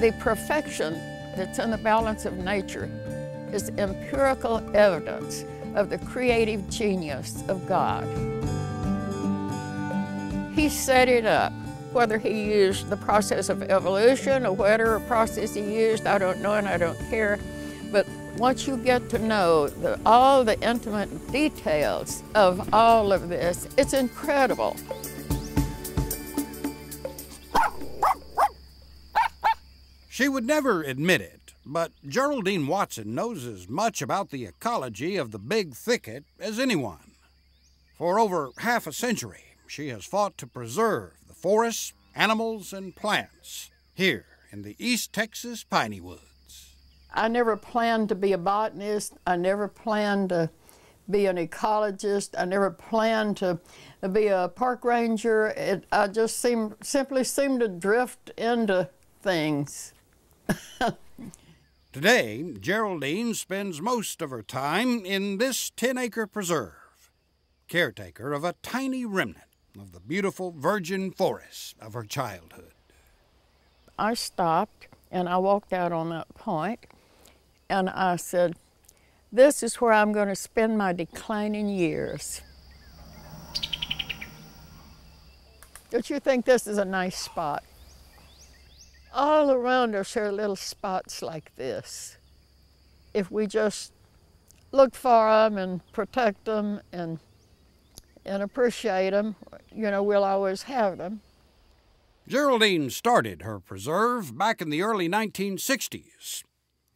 The perfection that's in the balance of nature is empirical evidence of the creative genius of God. He set it up. Whether he used the process of evolution or whatever process he used, I don't know and I don't care. But once you get to know all the intimate details of all of this, it's incredible. She would never admit it, but Geraldine Watson knows as much about the ecology of the Big Thicket as anyone. For over half a century, she has fought to preserve the forests, animals, and plants here in the East Texas piney woods. I never planned to be a botanist. I never planned to be an ecologist. I never planned to be a park ranger. I just simply seemed to drift into things. Today, Geraldine spends most of her time in this 10-acre preserve, caretaker of a tiny remnant of the beautiful virgin forests of her childhood. I stopped and I walked out on that point and I said, this is where I'm going to spend my declining years. Don't you think this is a nice spot? All around us are little spots like this. If we just look for them and protect them and appreciate them, you know, we'll always have them. Geraldine started her preserve back in the early 1960s.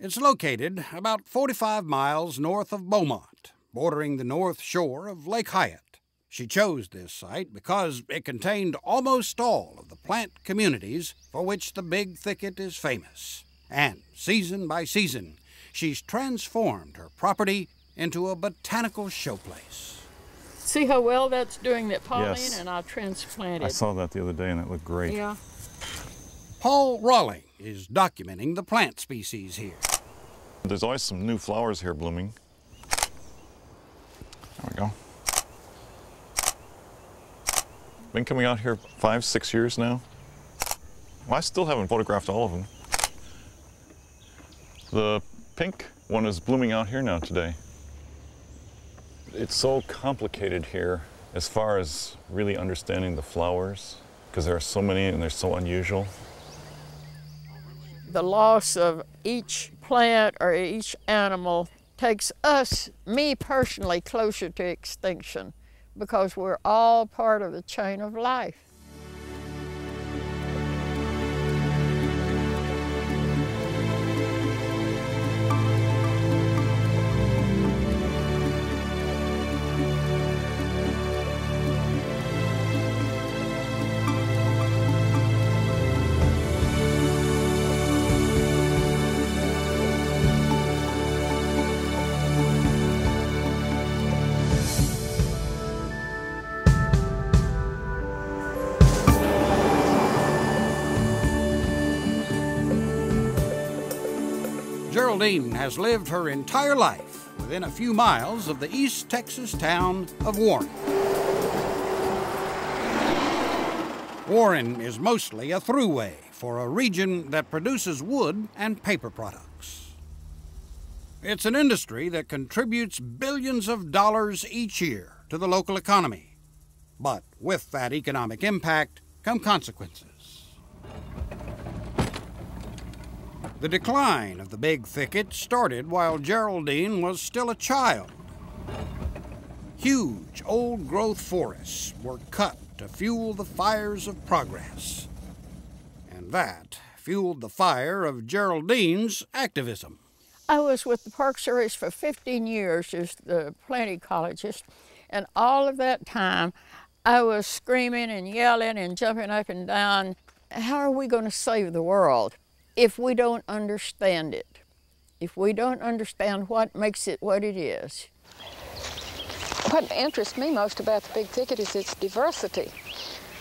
It's located about 45 miles north of Beaumont, bordering the north shore of Lake Hyatt. She chose this site because it contained almost all of the plant communities for which the Big Thicket is famous. And season by season, she's transformed her property into a botanical showplace. See how well that's doing that Pauline Yes. and I transplanted. I saw that the other day and it looked great. Yeah. Paul Rawling is documenting the plant species here. There's always some new flowers here blooming. There we go. Been coming out here 5, 6 years now. Well, I still haven't photographed all of them. The pink one is blooming out here now today. It's so complicated here as far as really understanding the flowers, because there are so many and they're so unusual. The loss of each plant or each animal takes us, me personally, closer to extinction because we're all part of the chain of life. Geraldine has lived her entire life within a few miles of the East Texas town of Warren. Warren is mostly a throughway for a region that produces wood and paper products. It's an industry that contributes billions of dollars each year to the local economy. But with that economic impact come consequences. The decline of the Big Thicket started while Geraldine was still a child. Huge old-growth forests were cut to fuel the fires of progress. And that fueled the fire of Geraldine's activism. I was with the Park Service for 15 years as the plant ecologist, and all of that time I was screaming and yelling and jumping up and down. How are we going to save the world if we don't understand it? If we don't understand what makes it what it is? What interests me most about the Big Thicket is its diversity.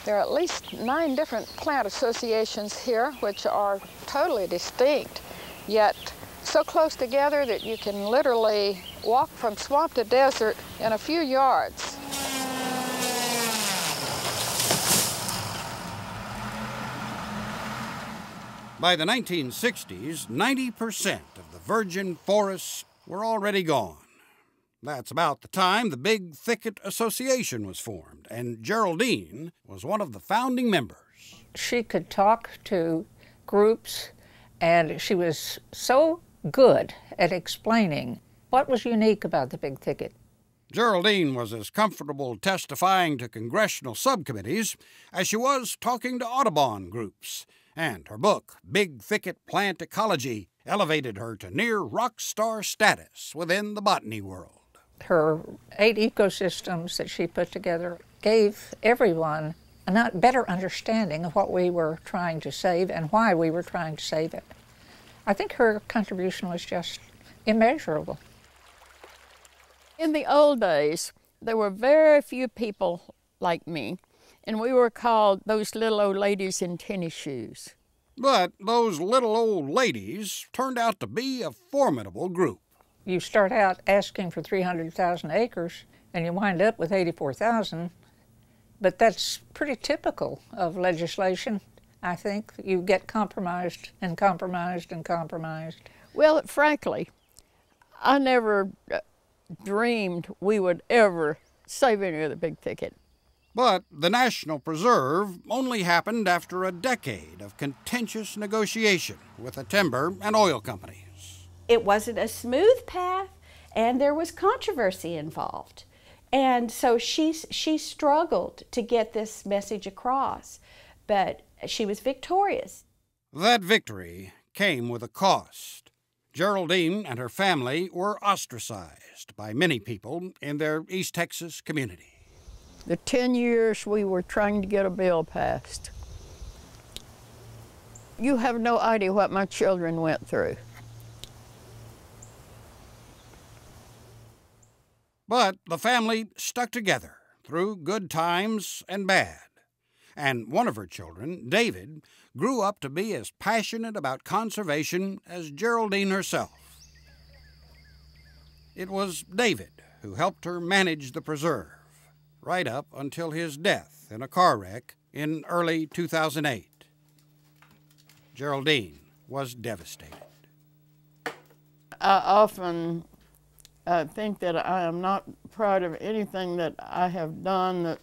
There are at least 9 different plant associations here which are totally distinct, yet so close together that you can literally walk from swamp to desert in a few yards. By the 1960s, 90% of the virgin forests were already gone. That's about the time the Big Thicket Association was formed, and Geraldine was one of the founding members. She could talk to groups, and she was so good at explaining what was unique about the Big Thicket. Geraldine was as comfortable testifying to congressional subcommittees as she was talking to Audubon groups, and her book, Big Thicket Plant Ecology, elevated her to near rock star status within the botany world. Her 8 ecosystems that she put together gave everyone a better understanding of what we were trying to save and why we were trying to save it. I think her contribution was just immeasurable. In the old days, there were very few people like me, and we were called those little old ladies in tennis shoes. But those little old ladies turned out to be a formidable group. You start out asking for 300,000 acres, and you wind up with 84,000, but that's pretty typical of legislation, I think. You get compromised and compromised and compromised. Well, frankly, I never dreamed we would ever save any of the Big Thicket. But the National Preserve only happened after a decade of contentious negotiation with the timber and oil companies. It wasn't a smooth path, and there was controversy involved. And so she struggled to get this message across, but she was victorious. That victory came with a cost. Geraldine and her family were ostracized by many people in their East Texas community. The 10 years we were trying to get a bill passed. You have no idea what my children went through. But the family stuck together through good times and bad. And one of her children, David, grew up to be as passionate about conservation as Geraldine herself. It was David who helped her manage the preserve, right up until his death in a car wreck in early 2008. Geraldine was devastated. I often think that I am not proud of anything that I have done, that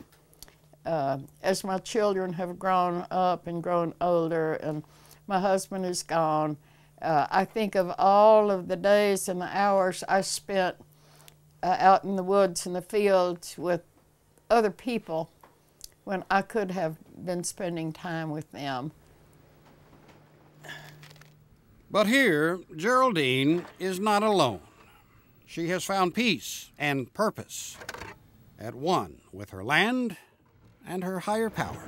as my children have grown up and grown older and my husband is gone, I think of all of the days and the hours I spent out in the woods and the fields with other people when I could have been spending time with them. But here, Geraldine is not alone. She has found peace and purpose, at one with her land and her higher power.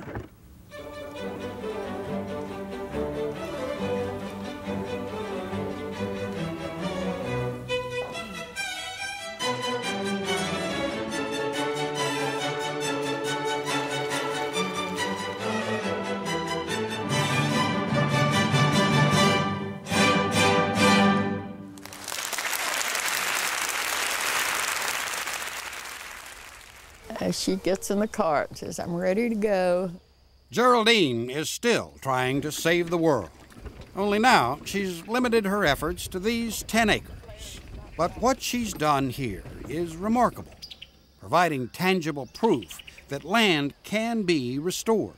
As she gets in the car and says, "I'm ready to go." Geraldine is still trying to save the world. Only now she's limited her efforts to these 10 acres. But what she's done here is remarkable, providing tangible proof that land can be restored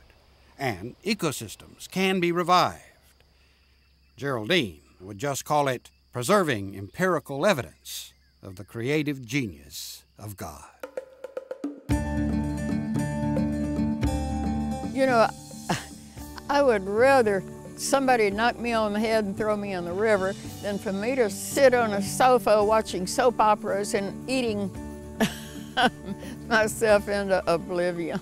and ecosystems can be revived. Geraldine would just call it preserving empirical evidence of the creative genius of God. You know, I would rather somebody knock me on the head and throw me in the river than for me to sit on a sofa watching soap operas and eating myself into oblivion.